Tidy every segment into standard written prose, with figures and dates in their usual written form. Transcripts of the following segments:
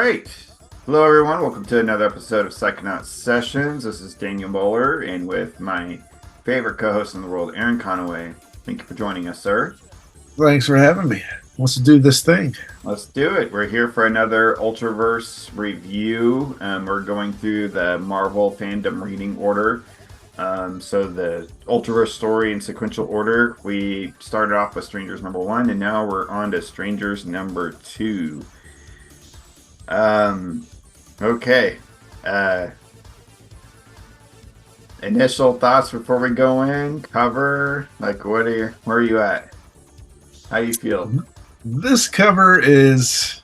right. Hello, everyone. Welcome to another episode of Psychonaut Sessions. This is Daniel Moeller, and with my favorite co-host in the world, Aaron Conaway. Thank you for joining us, sir. Thanks for having me. Let's do this thing. Let's do it. We're here for another Ultraverse review. We're going through the Marvel fandom reading order. So the Ultraverse story in sequential order. We started off with Strangers number 1, and now we're on to Strangers number 2. Okay. Initial thoughts before we go in. Cover. Like, where are you at? How do you feel? This cover is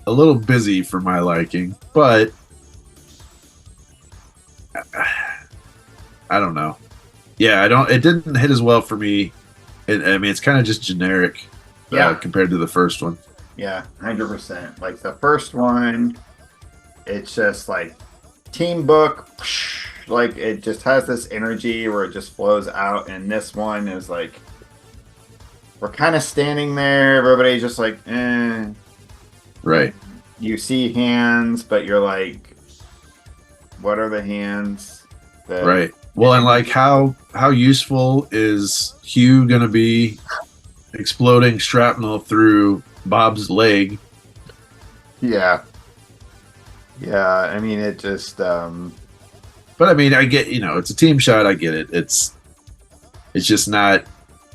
a little busy for my liking, but I don't know. Yeah, it didn't hit as well for me. It's kind of just generic compared to the first one. Yeah, 100%. Like the first one, it's just like team book, like it just has this energy where it just flows out. And this one is like, we're kind of standing there. Everybody's just like, eh. Right. You see hands, but you're like, what are the hands? Right. Well, and like how useful is Hugh going to be exploding shrapnel through Bob's leg? Yeah. I mean, it just. But I mean, I get, it's a team shot. I get it. It's just not.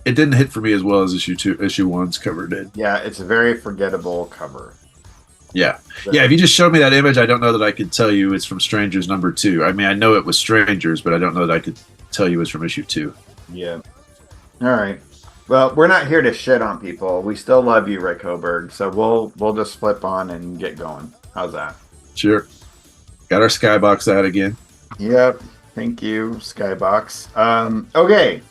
It didn't hit for me as well as issue 1's cover did. Yeah, it's a very forgettable cover. Yeah. Yeah, if you just showed me that image, I don't know that I could tell you it's from Strangers number 2. I mean, I know it was Strangers, but I don't know that I could tell you it's from issue 2. Yeah. All right. Well, we're not here to shit on people. We still love you, Rick Hoberg. So we'll just flip on and get going. How's that? Sure. Got our skybox out again. Yep. Thank you, Skybox. Okay.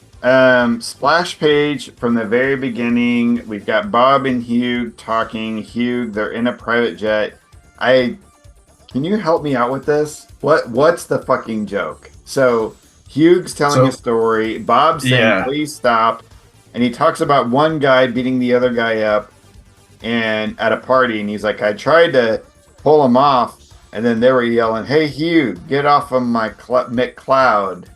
Splash page from the very beginning. We've got Bob and Hugh talking. Hugh, they're in a private jet. Can you help me out with this? What's the fucking joke? So Hugh's telling a story. Bob's saying, please stop. And he talks about one guy beating the other guy up and at a party. And he's like, I tried to pull him off. And then they were yelling, hey, Hugh, get off of my McCloud.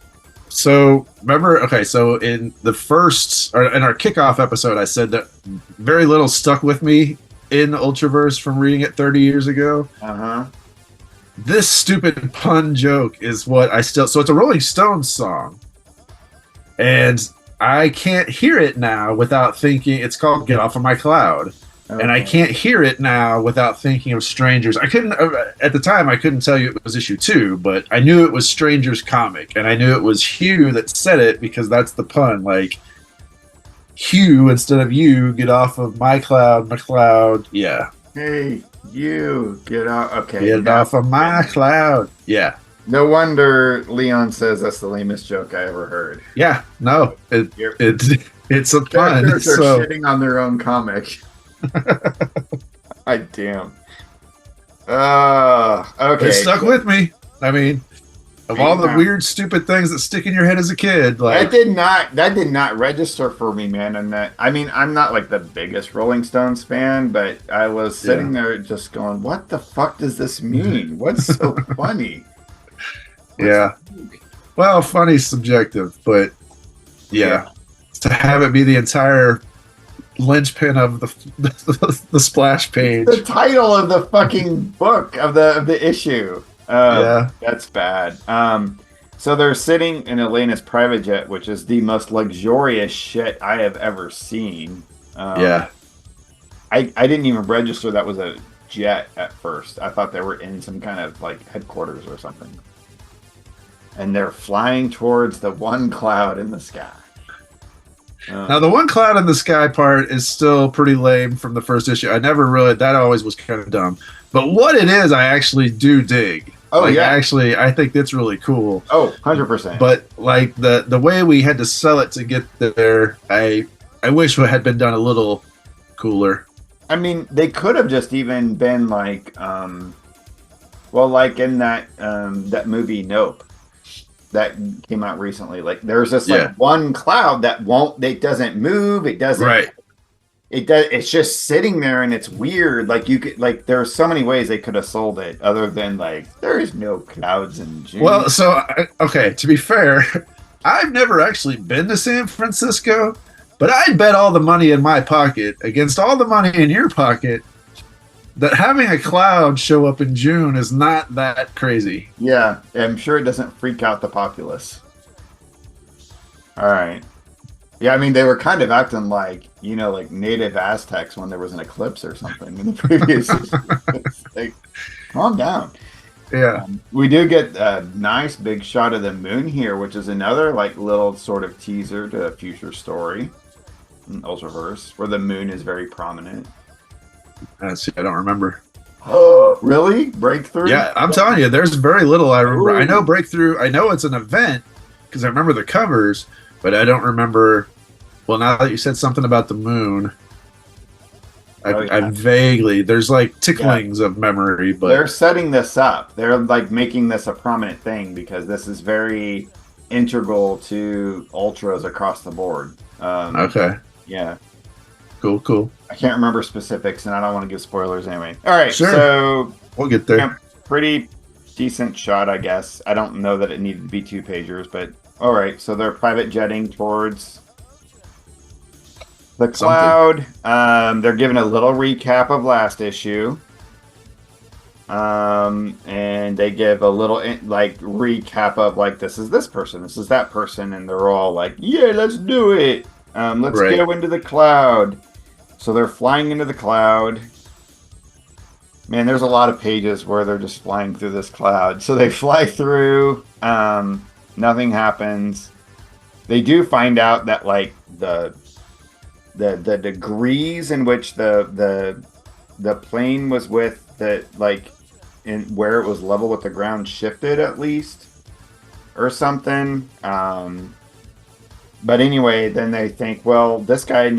So remember, so in the in our kickoff episode, I said that very little stuck with me in Ultraverse from reading it 30 years ago. Uh-huh. This stupid pun joke is what so it's a Rolling Stones song. And I can't hear it now without thinking, it's called Get Off of My Cloud. Okay. And I can't hear it now without thinking of Strangers. At the time, I couldn't tell you it was issue 2, but I knew it was Strangers comic. And I knew it was Hugh that said it because that's the pun. Like, Hugh instead of you, get off of my cloud, McCloud. Yeah. Hey, you, get off. Okay. Get off of my cloud. Yeah. No wonder Leon says that's the lamest joke I ever heard. Yeah, no, it's a pun. Characters are shitting on their own comic. Damn. Okay. It stuck with me. I mean, of all the weird, stupid things that stick in your head as a kid, like that did not register for me, man. And I mean, I'm not like the biggest Rolling Stones fan, but I was sitting there just going, "What the fuck does this mean? What's so funny?" Yeah. Well, funny's subjective, but yeah, to have it be the entire linchpin of the splash page, the title of the fucking book of the issue. That's bad. So they're sitting in Elena's private jet, which is the most luxurious shit I have ever seen. I didn't even register that was a jet at first. I thought they were in some kind of like headquarters or something. And they're flying towards the one cloud in the sky. Now, the one cloud in the sky part is still pretty lame from the first issue. That always was kind of dumb. But what it is, I actually do dig. Oh, yeah. Actually, I think that's really cool. Oh, 100%. But, like, the way we had to sell it to get there, I wish it had been done a little cooler. I mean, they could have just even been like, like in that movie Nope. That came out recently. Like there's just like one cloud that doesn't move. It doesn't. Right. It does. It's just sitting there, and it's weird. Like you could, like, there are so many ways they could have sold it, other than like there is no clouds in June. Well, so okay, to be fair, I've never actually been to San Francisco, but I'd bet all the money in my pocket against all the money in your pocket that having a cloud show up in June is not that crazy. Yeah, I'm sure it doesn't freak out the populace. All right. Yeah, I mean, they were kind of acting like, like native Aztecs when there was an eclipse or something in the previous. It's like, calm down. Yeah. We do get a nice big shot of the moon here, which is another like little sort of teaser to a future story in Ultraverse, where the moon is very prominent. See, I don't remember. Oh, really? Breakthrough? Yeah, I'm telling you, there's very little I remember. Ooh. I know Breakthrough. I know it's an event because I remember the covers, but I don't remember. Well, now that you said something about the moon, I vaguely, there's like ticklings of memory, but they're setting this up. They're like making this a prominent thing because this is very integral to ultras across the board. Okay. Yeah. Cool. I can't remember specifics, and I don't want to give spoilers anyway. All right, sure. So we'll get there. Yeah, pretty decent shot, I guess. I don't know that it needed to be 2 pagers, but all right. So they're private jetting towards the cloud. They're giving a little recap of last issue, and they give a little like recap of like this is this person, this is that person, and they're all like, "Yeah, let's do it. Let's go into the cloud." So they're flying into the cloud. Man, there's a lot of pages where they're just flying through this cloud. So they fly through. Nothing happens. They do find out that like the degrees in which the plane was with, that like in where it was level with the ground shifted at least or something. But anyway, then they think, well, this guy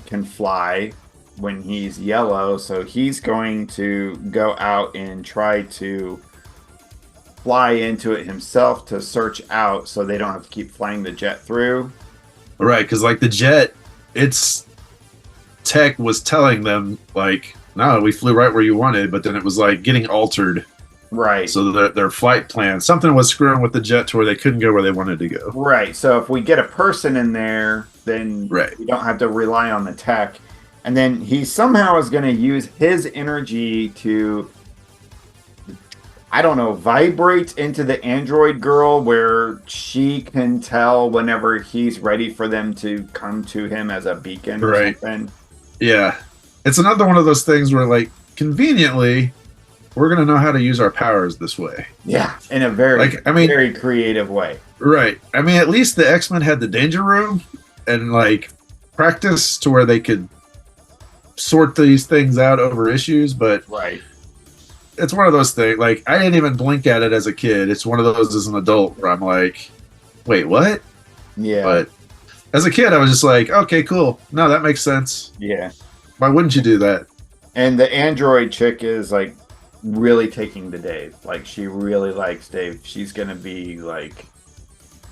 can fly when he's yellow, so he's going to go out and try to fly into it himself to search out, so they don't have to keep flying the jet through. Right, because like the jet, its tech was telling them like, no, we flew right where you wanted, but then it was like getting altered. Right. So their flight plan, something was screwing with the jet to where they couldn't go where they wanted to go. Right. So if we get a person in there, then we don't have to rely on the tech. And then he somehow is going to use his energy to, I don't know, vibrate into the android girl where she can tell whenever he's ready for them to come to him as a beacon or something. Yeah. It's another one of those things where like conveniently we're going to know how to use our powers this way. Yeah, in a very, very creative way. Right. I mean, at least the X-Men had the Danger Room and, like, practice to where they could sort these things out over issues, but it's one of those things. Like, I didn't even blink at it as a kid. It's one of those as an adult where I'm like, wait, what? Yeah. But as a kid, I was just like, okay, cool. No, that makes sense. Yeah. Why wouldn't you do that? And the android chick is, like, really taking to Dave. Like, she really likes Dave. She's gonna be like,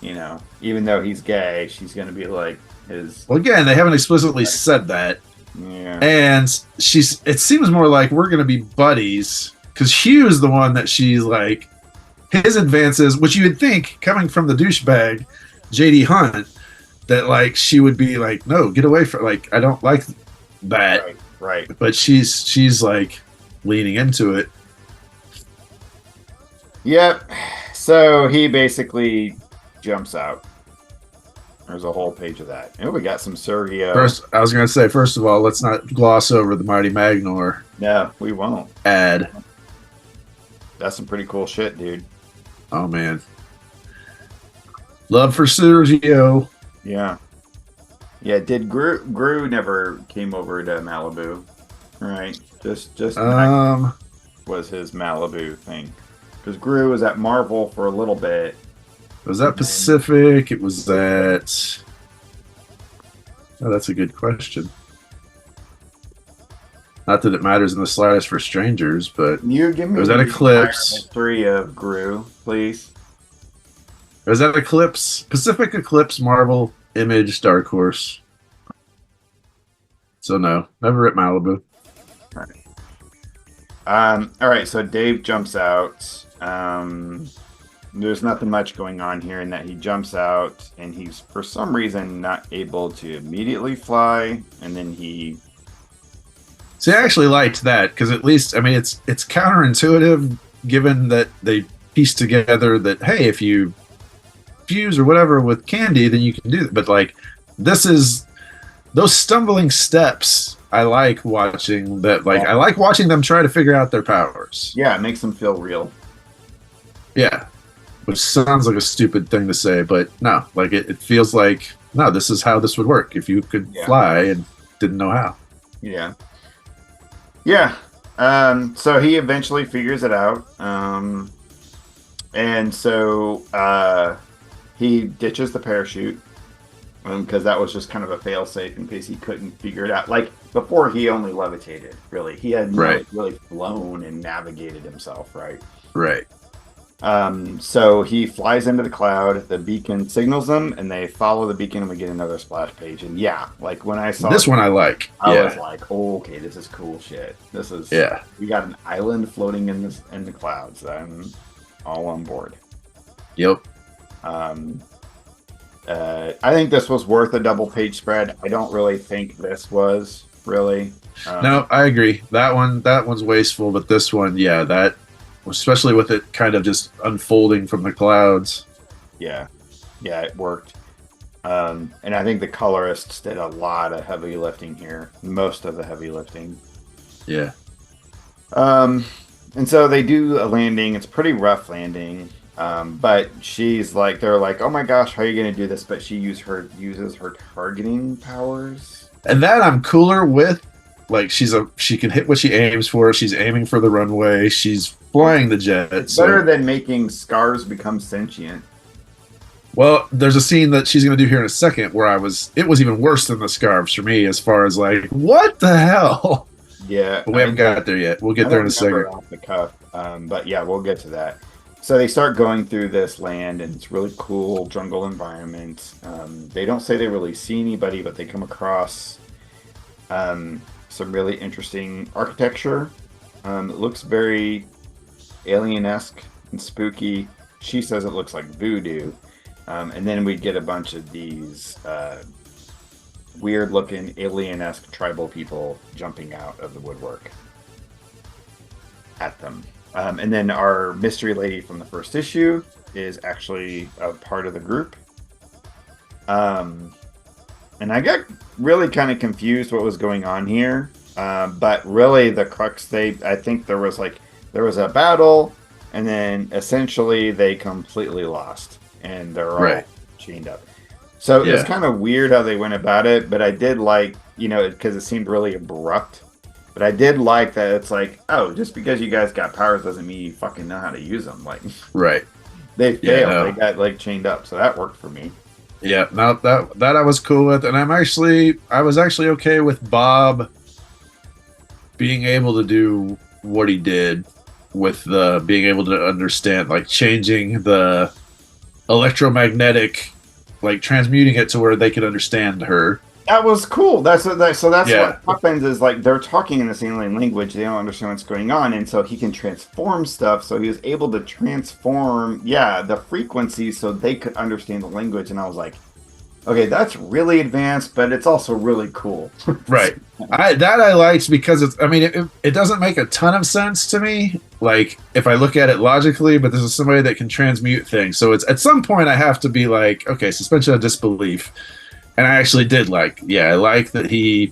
even though he's gay, she's gonna be like his. Well, again, they haven't explicitly said that. Yeah. And it seems more like we're gonna be buddies because Hugh's the one that she's like, his advances, which you would think coming from the douchebag JD Hunt, that like she would be like, no, get away from, like, I don't like that. Right. But she's like leaning into it. Yep. So he basically jumps out. There's a whole page of that. And we got some Sergio. First, I was going to say, first of all, let's not gloss over the Mighty Magnor. No, we won't. Ad. That's some pretty cool shit, dude. Oh, man. Love for Sergio. Yeah. Yeah, did Gru never came over to Malibu, right? Just was his Malibu thing. Because Gru was at Marvel for a little bit. Was that Pacific? It was that... Oh, that's a good question. Not that it matters in the slightest for strangers, but... You give me was that Eclipse? History of Gru, please. Was that Eclipse? Pacific, Eclipse, Marvel, Image, Dark Horse. So no, never at Malibu. All right, so Dave jumps out. There's nothing much going on here in that he jumps out and he's for some reason not able to immediately fly, and then he. See, I actually liked that because at least, I mean, it's counterintuitive given that they piece together that, hey, if you fuse or whatever with candy, then you can do it. But like, this is those stumbling steps. I like watching that. Like, I like watching them try to figure out their powers. Yeah, it makes them feel real. Yeah, which sounds like a stupid thing to say, but no, like it feels like, no, this is how this would work if you could fly and didn't know how. Yeah. Yeah. So he eventually figures it out. And so he ditches the parachute because that was just kind of a fail-safe in case he couldn't figure it out. Like, before, he only levitated, really. He had really flown and navigated himself, right? Right. So he flies into the cloud, the beacon signals them, and they follow the beacon, and we get another splash page. And yeah, like when I saw this one, I like. I was like, oh, okay, this is cool shit. This is we got an island floating in the clouds. I'm all on board. Yep. I think this was worth a double page spread. I don't really think this was really. No, I agree. That one's wasteful, but this one, yeah, that. Especially with it kind of just unfolding from the clouds. Yeah, it worked. And I think the colorists did a lot of heavy lifting here. Most of the heavy lifting. Yeah. And so they do a landing. It's a pretty rough landing. But they're like, oh my gosh, how are you going to do this? But she uses her targeting powers. And that I'm cooler with. Like, she can hit what she aims for. She's aiming for the runway. She's flying the jet. It's better than making scars become sentient. Well, there's a scene that she's going to do here in a second where it was even worse than the scarves for me as far as like, what the hell? Yeah. But we haven't got there yet. We'll get there in a second. Off the cuff. But yeah, we'll get to that. So they start going through this land, and it's really cool jungle environment. They don't say they really see anybody, but they come across some really interesting architecture. It looks very alien-esque and spooky. She says it looks like voodoo. And then we get a bunch of these weird-looking alien-esque tribal people jumping out of the woodwork at them. And then our mystery lady from the first issue is actually a part of the group. And I got really kind of confused what was going on here. But really the crux, I think there was a battle, and then essentially they completely lost, and they're all chained up. So it was kind of weird how they went about it, but I did like, because it seemed really abrupt. But I did like that it's like, oh, just because you guys got powers doesn't mean you fucking know how to use them. Like, they failed. Yeah, no. They got like chained up, so that worked for me. Yeah, no, that I was cool with, and I was actually okay with Bob being able to do what he did with the being able to understand, like changing the electromagnetic, like transmuting it to where they could understand her. That was cool. That's what happens is like they're talking in this alien language. They don't understand what's going on, and so he can transform stuff. So he was able to transform, the frequencies so they could understand the language. And I was like, okay, that's really advanced, but it's also really cool. Right. I liked because it doesn't make a ton of sense to me, like if I look at it logically, but this is somebody that can transmute things. So it's at some point I have to be like, okay, suspension of disbelief. And I actually did I like that he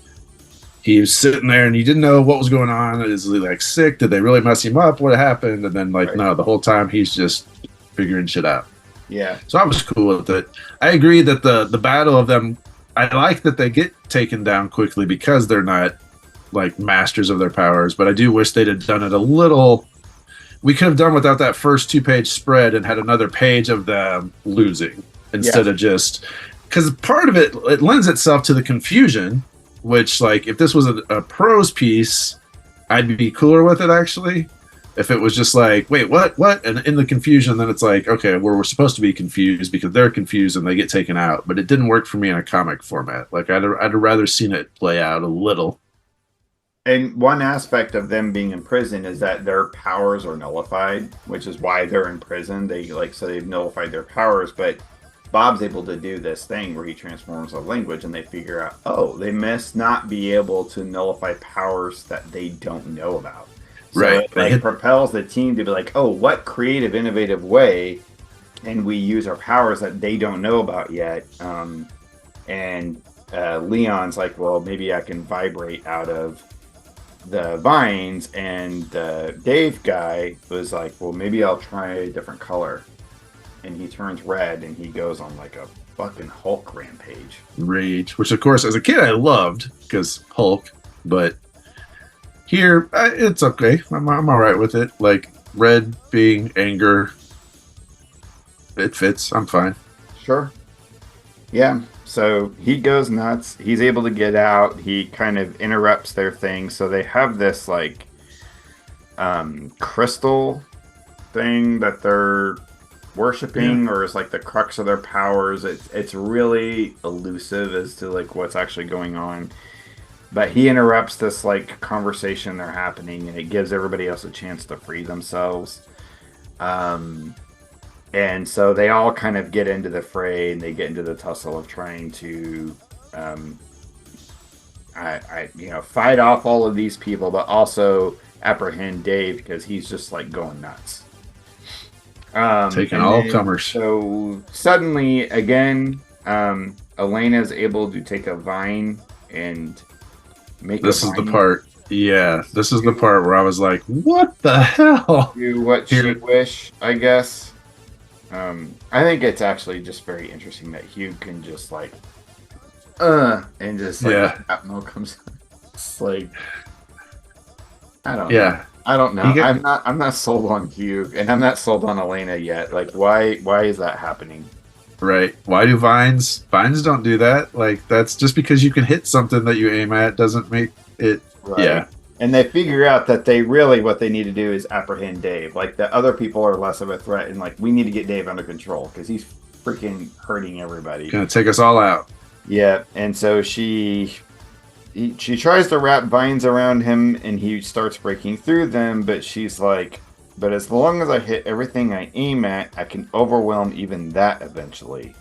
was sitting there and you didn't know what was going on. Is he like sick? Did they really mess him up? What happened? And then no, the whole time he's just figuring shit out. Yeah. So I was cool with it. I agree that the battle of them, I like that they get taken down quickly because they're not like masters of their powers, but I do wish they'd have done it a little. We could have done without that first 2-page spread and had another page of them losing instead of just, because part of it lends itself to the confusion, which like if this was a prose piece, I'd be cooler with it actually. If it was just like, wait, what? And in the confusion, then it's like, okay, we're supposed to be confused because they're confused and they get taken out. But it didn't work for me in a comic format. Like, I'd rather seen it play out a little. And one aspect of them being in prison is that their powers are nullified, which is why they're in prison. So they've nullified their powers, but Bob's able to do this thing where he transforms a language, and they figure out, oh, they must not be able to nullify powers that they don't know about. So Right. it propels the team to be like, oh, what creative, innovative way can we use our powers that they don't know about yet? And Leon's like, well, maybe I can vibrate out of the vines, and the Dave guy was like, well, maybe I'll try a different color. And he turns red, and he goes on like a fucking Hulk rampage. Rage, which of course as a kid I loved because Hulk, but here it's okay. I'm all right with it. Like red being anger, it fits. I'm fine. Sure. Yeah. So he goes nuts. He's able to get out. He kind of interrupts their thing. So they have this like crystal thing that they're worshiping, or is like the crux of their powers. It's really elusive as to like what's actually going on. But he interrupts this like conversation they're happening, and it gives everybody else a chance to free themselves. And so they all kind of get into the fray, and they get into the tussle of trying to, fight off all of these people, but also apprehend Dave because he's just like going nuts. Taking all comers. So suddenly, again, Elena is able to take a vine and make. This is the part. Yeah, this is the part where I was like, "What the hell?" Do what she wish, I guess. I think it's actually just very interesting that Hugh can just like, and just like shrapnel comes. It's like, I don't know. I don't know. I'm not sold on Hugh, and I'm not sold on Elena yet. Like, why is that happening? Right. Why do vines don't do that? Like, that's just because you can hit something that you aim at doesn't make it. Right. Yeah. And they figure out that what they need to do is apprehend Dave. Like, the other people are less of a threat, and like, we need to get Dave under control because he's freaking hurting everybody. Gonna take us all out. Yeah. And so she tries to wrap vines around him, and he starts breaking through them, but she's like, but as long as I hit everything I aim at, I can overwhelm even that eventually.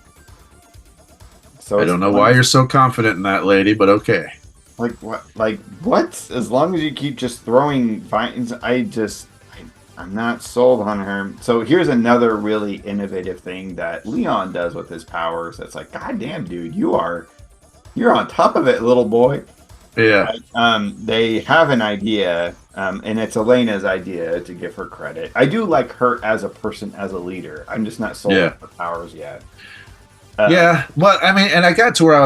So I don't know why you're so confident in that, lady, but okay. Like what? Like what? As long as you keep just throwing vines, I'm not sold on her. So here's another really innovative thing that Leon does with his powers. That's like, God damn, dude, you're on top of it, little boy. Yeah. They have an idea, and it's Elena's idea, to give her credit. I do like her as a person, as a leader. I'm just not sold on her powers yet. But I mean, and I got to where I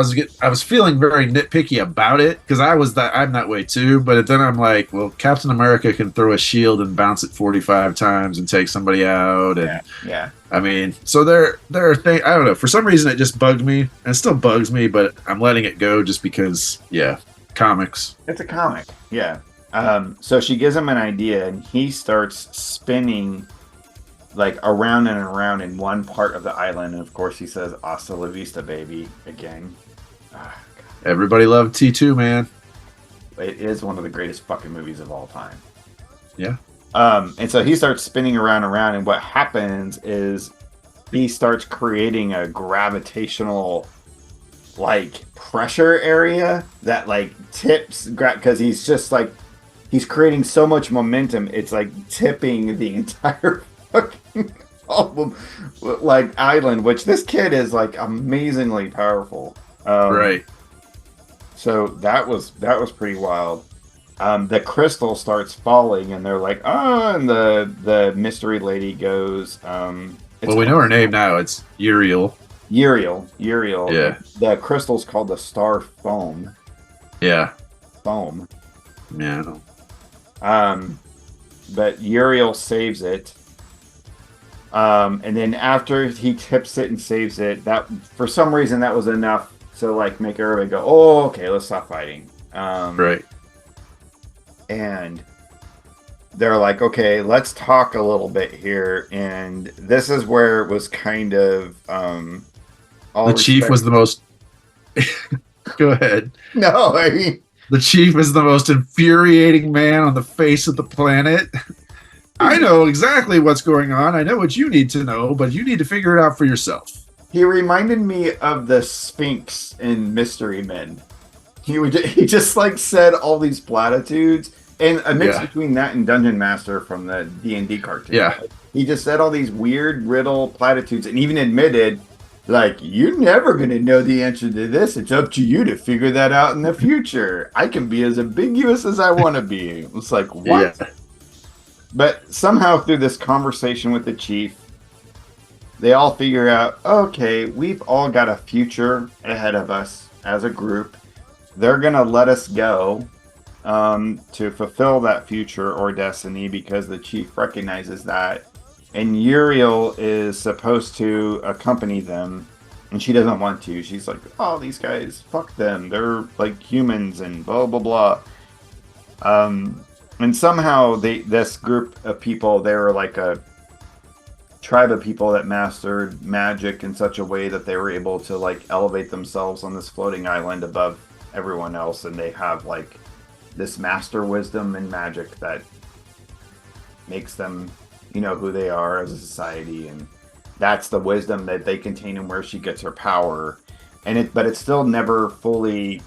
was feeling very nitpicky about it because I'm that way too. But then I'm like, well, Captain America can throw a shield and bounce it 45 times and take somebody out, and yeah. I mean, so there are things. I don't know. For some reason, it just bugged me, and it still bugs me. But I'm letting it go just because, comics. It's a comic, yeah. So she gives him an idea, and he starts spinning like around and around in one part of the island, and of course he says "Hasta la vista, baby" again. Everybody loved T2, man. It is one of the greatest fucking movies of all time. Yeah. And so he starts spinning around, and what happens is he starts creating a gravitational like pressure area that like tips because he's just like he's creating so much momentum, it's like tipping the entire fucking album like island, which this kid is like amazingly powerful. Right. So that was pretty wild. The crystal starts falling, and they're like, and the mystery lady goes, well, we know her name now. It's Uriel. Uriel. Yeah. The crystal's called the Star Foam. Yeah. Foam. Yeah. But Uriel saves it. And then after he tips it and saves it, that for some reason that was enough to like make everybody go, oh, okay, let's stop fighting. Right. And they're like, okay, let's talk a little bit here, and this is where it was kind of all The chief respect. was the most. Go ahead. No, I mean, The chief is the most infuriating man on the face of the planet. I know exactly what's going on. I know what you need to know, but you need to figure it out for yourself. he reminded me of the Sphinx in Mystery Men. He just like said all these platitudes, and a mix Yeah. between that and Dungeon Master from the D&D cartoon. Yeah. Like, he just said all these weird riddle platitudes, and even admitted, like, you're never gonna know the answer to this. It's up to you to figure that out in the future. I can be as ambiguous as I want to be. It's like, what? Yeah. But somehow through this conversation with the chief, they all figure out, okay, we've all got a future ahead of us as a group. They're going to let us go to fulfill that future or destiny because the chief recognizes that. And Uriel is supposed to accompany them, and she doesn't want to. She's like, oh, these guys, fuck them. They're like humans and blah, blah, blah. And somehow this group of people, they were like a tribe of people that mastered magic in such a way that they were able to like elevate themselves on this floating island above everyone else, and they have like this master wisdom and magic that makes them, you know, who they are as a society, and that's the wisdom that they contain and where she gets her power. But it's still never fully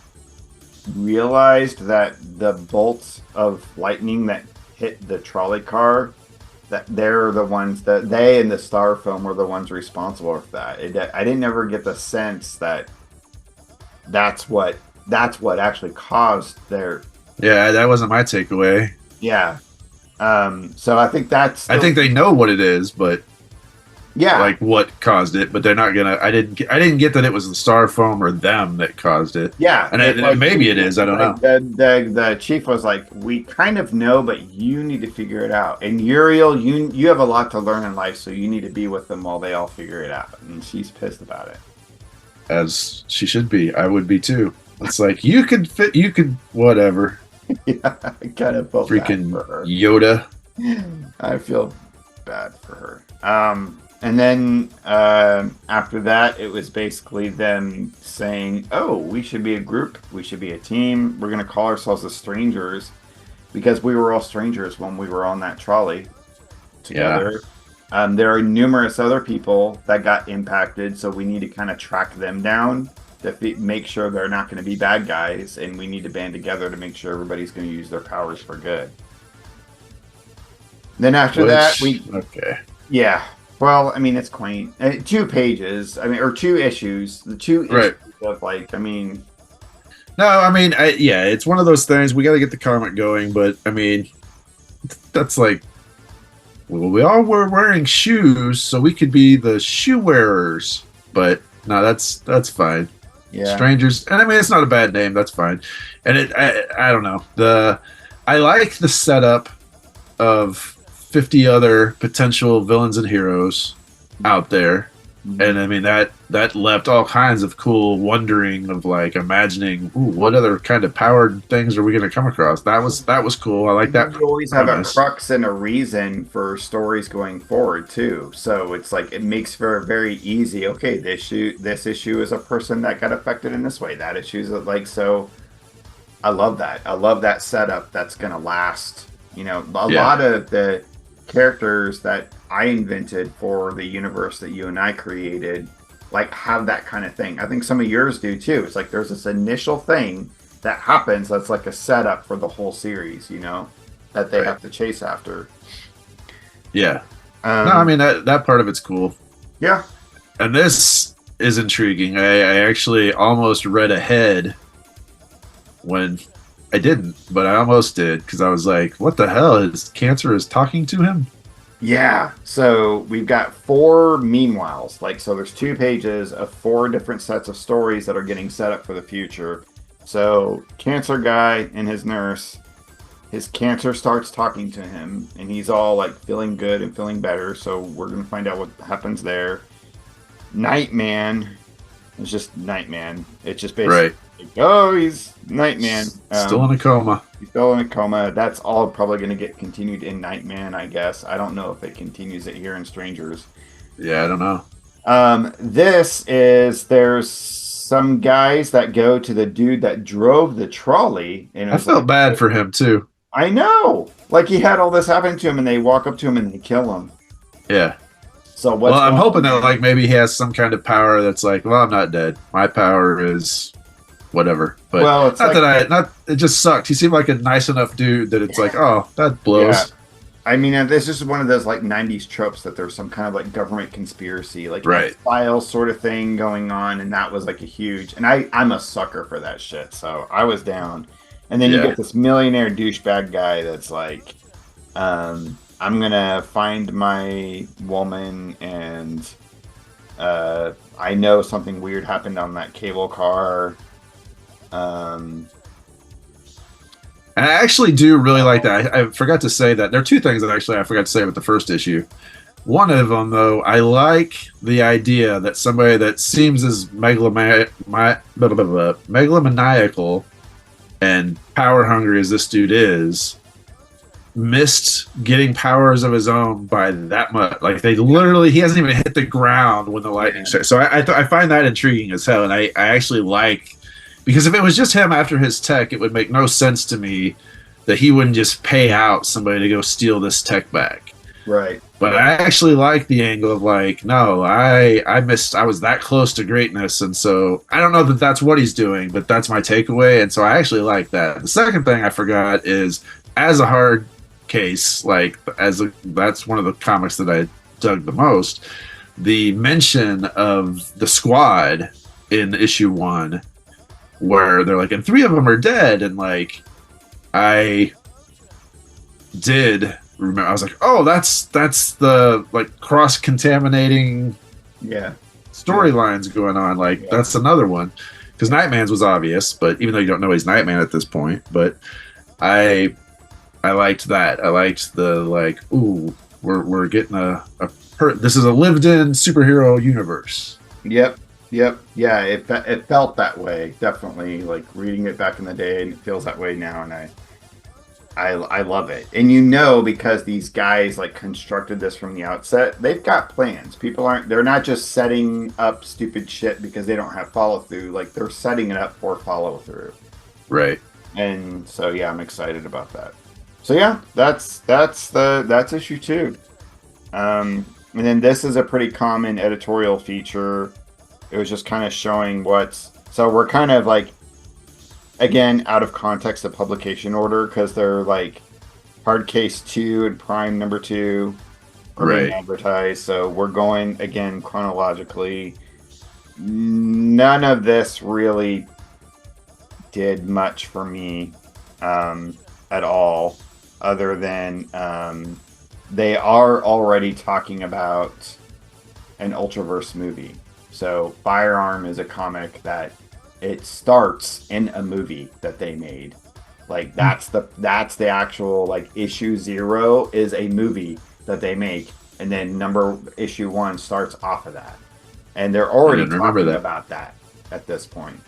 realized that the bolts of lightning that hit the trolley car, that they're the ones that they and the star film were the ones responsible for that. I didn't ever get the sense that that's what actually caused their. Yeah, that wasn't my takeaway. Yeah. So I think I think they know what it is, but yeah, like what caused it, but they're not gonna. I didn't get that it was the star foam or them that caused it. yeah, And maybe it is. I don't know. The chief was like, we kind of know, but you need to figure it out. And Uriel, you have a lot to learn in life, so you need to be with them while they all figure it out. And she's pissed about it. As she should be. I would be too. It's like you could whatever. Yeah, I kind of felt Freaking bad for her. Yoda. I feel bad for her. And then after that, it was basically them saying, oh, we should be a group. We should be a team. We're going to call ourselves the Strangers because we were all strangers when we were on that trolley together. Yeah. There are numerous other people that got impacted, so we need to kind of track them down to make sure they're not going to be bad guys, and we need to band together to make sure everybody's going to use their powers for good. Then after that, yeah. Well, I mean, it's quaint. 2 pages. I mean, or 2 issues. The 2 issues of like, I mean. No, I mean, it's one of those things. We got to get the comic going, but I mean, that's like, well, we all were wearing shoes, so we could be the shoe wearers. But no, that's fine. Yeah. Strangers, and I mean, it's not a bad name. That's fine. And I don't know. I like the setup of 50 other potential villains and heroes out there. Mm-hmm. And I mean, that left all kinds of cool wondering of like imagining, ooh, what other kind of powered things are we going to come across? That was cool. I like that. You always have a crux and a reason for stories going forward too. So it's like it makes for a very easy. Okay, this issue is a person that got affected in this way. That issue is like so. I love that. I love that setup. That's going to last. You know, a lot of the characters that I invented for the universe that you and I created, like have that kind of thing. I think some of yours do too. It's like there's this initial thing that happens that's like a setup for the whole series, you know, that they have to chase after. Yeah. No, I mean that part of it's cool. Yeah. And this is intriguing. I actually almost read ahead when I didn't, but I almost did because I was like, what the hell is Cancer is talking to him? Yeah. So we've got 4 meanwhiles. Like, so there's 2 pages of 4 different sets of stories that are getting set up for the future. So Cancer guy and his nurse, his cancer starts talking to him and he's all like feeling good and feeling better. So we're going to find out what happens there. Nightman is just Nightman. It's just basically Oh, he's Nightman. Still in a coma. He's still in a coma. That's all probably going to get continued in Nightman, I guess. I don't know if it continues it here in Strangers. Yeah, I don't know. There's some guys that go to the dude that drove the trolley, and it I was felt like, bad for him too. I know, like he had all this happen to him, and they walk up to him and they kill him. Yeah. So what's Well, I'm going hoping that on? like maybe he has some kind of power that's like, well, I'm not dead. My power is whatever. But Well, it's not like, that I not it just sucked. He seemed like a nice enough dude that it's like, oh, that blows. yeah. I mean, this is one of those like '90s tropes that there's some kind of like government conspiracy, like Right. X-Files sort of thing going on, and that was like a huge. And I'm a sucker for that shit, so I was down. And then you Yeah. get this millionaire douchebag guy that's like, I'm gonna find my woman, and I know something weird happened on that cable car. And I actually do really like that. I forgot to say that. There are two things that actually I forgot to say with the first issue. One of them, though, I like the idea that somebody that seems as megalomaniacal and power hungry as this dude is, missed getting powers of his own by that much. Like they literally, he hasn't even hit the ground when the lightning strikes. So I find that intriguing as hell, and I actually like, because if it was just him after his tech, it would make no sense to me that he wouldn't just pay out somebody to go steal this tech back. Right. But I actually like the angle of like, no, I was that close to greatness, and so I don't know that that's what he's doing, but that's my takeaway, and so I actually like that. The second thing I forgot is, as a hard case, like that's one of the comics that I dug the most. The mention of the squad in issue 1, where they're like, and 3 of them are dead, and like I did remember, I was like, oh, that's the like cross contaminating storylines going on. Like that's another one, because Nightman's was obvious, but even though you don't know he's Nightman at this point, but I liked that. I liked the like, ooh, we're getting this is a lived-in superhero universe. Yep. Yeah, it felt that way, definitely. Like reading it back in the day, and it feels that way now, and I love it. And you know, because these guys like constructed this from the outset, they've got plans. They're not just setting up stupid shit because they don't have follow through. Like they're setting it up for follow through. Right. And so yeah, I'm excited about that. So yeah, that's issue 2. And then this is a pretty common editorial feature. It was just kind of showing so we're kind of like, again, out of context of publication order, because they're like Hard Case 2 and Prime number 2 are being advertised. So we're going again chronologically. None of this really did much for me at all, other than they are already talking about an Ultraverse movie. So Firearm is a comic that it starts in a movie that they made. Like that's the actual like issue 0 is a movie that they make, and then issue 1 starts off of that. And they're already talking about that at this point.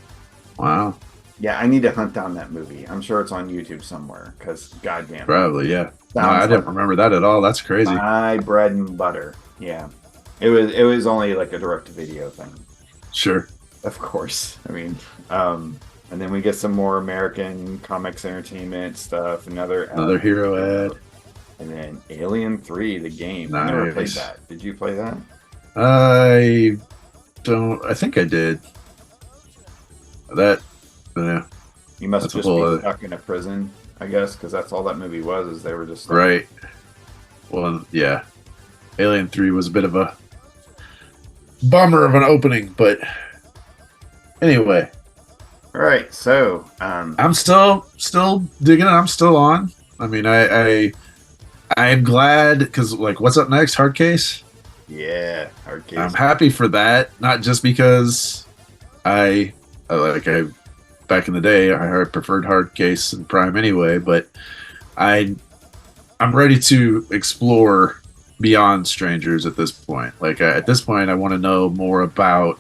Wow. Yeah, I need to hunt down that movie. I'm sure it's on YouTube somewhere, because goddamn. Probably, yeah. No, I didn't remember that at all. That's crazy. My bread and butter. Yeah. It was only like a direct to video thing. Sure. Of course. I mean, and then we get some more American Comics Entertainment stuff, another hero ad. And then Alien 3, the game. Nice. I never played that. Did you play that? I think I did. Yeah. You must just be stuck in a prison, I guess, because that's all that movie was, is they were just stuck. Right. Well, yeah. Alien 3 was a bit of a bummer of an opening, but anyway. All right, so I'm still digging it. I'm still on. I mean, I'm glad, because like, what's up next? Hard Case. Yeah, Hard Case. I'm happy for that, not just because I back in the day I preferred Hard Case and Prime anyway, but I'm ready to explore beyond Strangers at this point. Like at this point, I want to know more about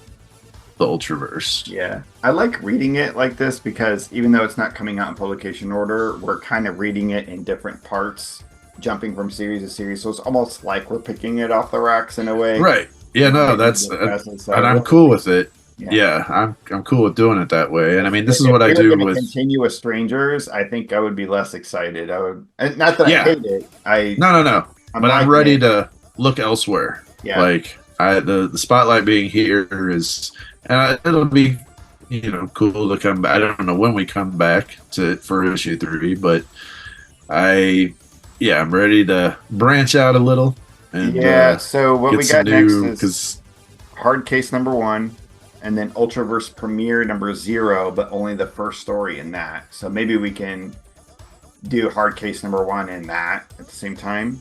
the Ultraverse. Yeah, I like reading it like this because even though it's not coming out in publication order, we're kind of reading it in different parts, jumping from series to series. So it's almost like we're picking it off the racks in a way. Right. Yeah, no, that's and I'm cool with it. Yeah, I'm cool with doing it that way. And I mean, this is what I do with continue with strangers. I think I would be less excited. I would, not that I hate it. No. But I'm ready to look elsewhere. Yeah. Like the spotlight being here is, and it'll be, cool to come back. I don't know when we come back for issue 3, but I'm ready to branch out a little. And so what we got next is Hard Case number 1, and then Ultraverse Premiere number 0, but only the first story in that. So maybe we can do Hard Case number 1 and that at the same time.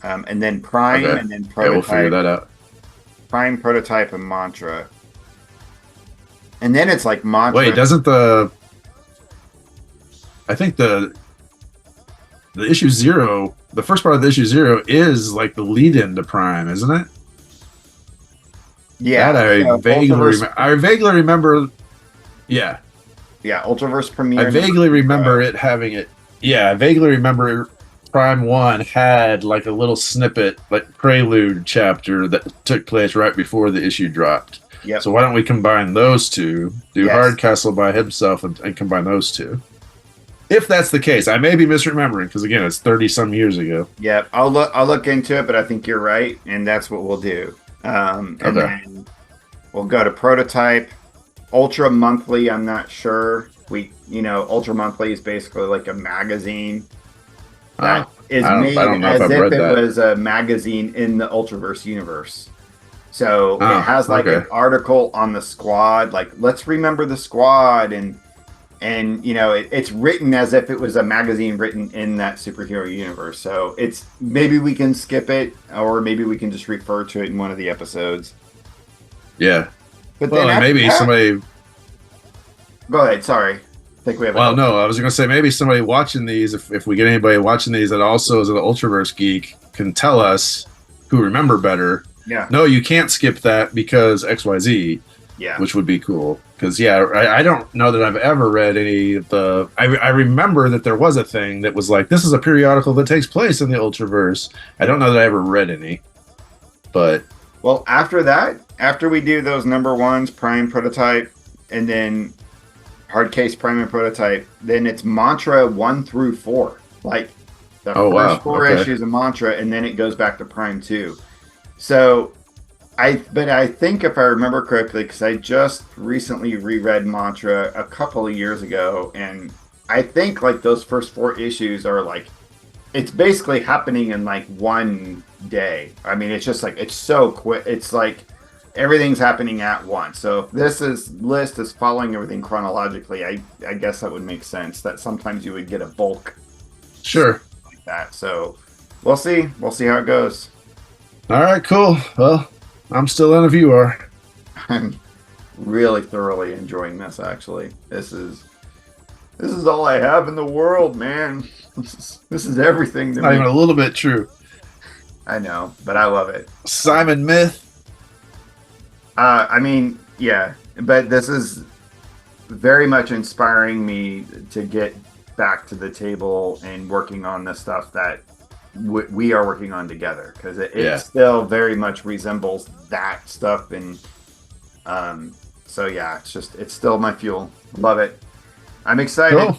And then Prime, and then Prototype. We'll figure that out. Prime, Prototype, and Mantra. And then it's like Mantra. Wait, doesn't I think the issue 0, the first part of the issue 0 is like the lead-in to Prime, isn't it? Yeah. That I vaguely remember. Yeah. Yeah, Ultraverse Premiere. I vaguely remember it having it. Yeah, I vaguely remember Prime 1 had like a little snippet, like prelude chapter that took place right before the issue dropped. Yep. So why don't we combine those two, do Hardcastle by himself and combine those two? If that's the case, I may be misremembering because again, it's 30-some years ago. Yep, I'll look into it, but I think you're right, and that's what we'll do. And then we'll go to Prototype, Ultra Monthly. I'm not sure. Ultra Monthly is basically like a magazine that is made as if it was a magazine in the Ultraverse universe. So it has like an article on the Squad, like let's remember the Squad, and it's written as if it was a magazine written in that superhero universe. So it's maybe we can skip it, or maybe we can just refer to it in one of the episodes. Yeah, but then maybe somebody. Go ahead. Sorry, I think we have. Well, no, I was going to say maybe somebody watching these, if we get anybody watching these that also is an Ultraverse geek, can tell us who remember better. Yeah. No, you can't skip that because XYZ. Yeah. Which would be cool. Because, I don't know that I've ever read any of the... I remember that there was a thing that was like, this is a periodical that takes place in the Ultraverse. I don't know that I ever read any. But... Well, after that, after we do those number 1s, Prime, Prototype, and then Hard Case, Prime, and Prototype, then it's Mantra 1 through 4. Like, the first 4 issues of Mantra, and then it goes back to Prime 2. So... I think if I remember correctly, because I just recently reread Mantra a couple of years ago, and I think like those first 4 issues are like, it's basically happening in like one day. I mean, it's just like, it's so quick. It's like everything's happening at once. So if this list is following everything chronologically, I guess that would make sense that sometimes you would get a bulk. Sure. Like that. So we'll see. We'll see how it goes. All right, cool. Well, I'm still in if you are. I'm really thoroughly enjoying this, actually. This is all I have in the world, man. This is everything to me. Not even a little bit true. I know, but I love it. Simon Myth. I mean, yeah, but this is very much inspiring me to get back to the table and working on the stuff that we are working on together, because it still very much resembles that stuff, and so yeah, it's still my fuel. Love it. I'm excited. Cool.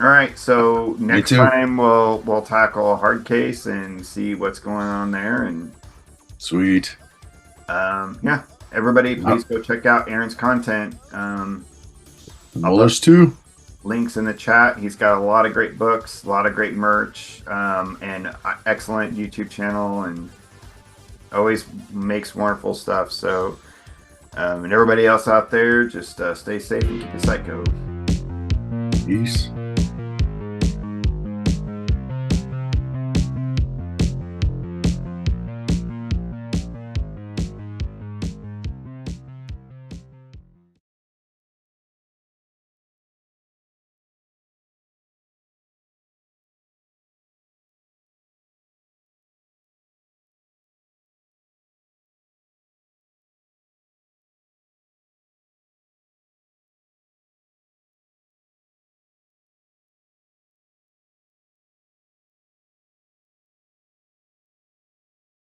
All right, so next time we'll tackle Hard Case and see what's going on there, and sweet. Yeah, everybody please go check out Aaron's content. Mullers too. Links in the chat. He's got a lot of great books, a lot of great merch, and excellent YouTube channel, and always makes wonderful stuff. So, and everybody else out there, just stay safe and keep it psycho. Peace.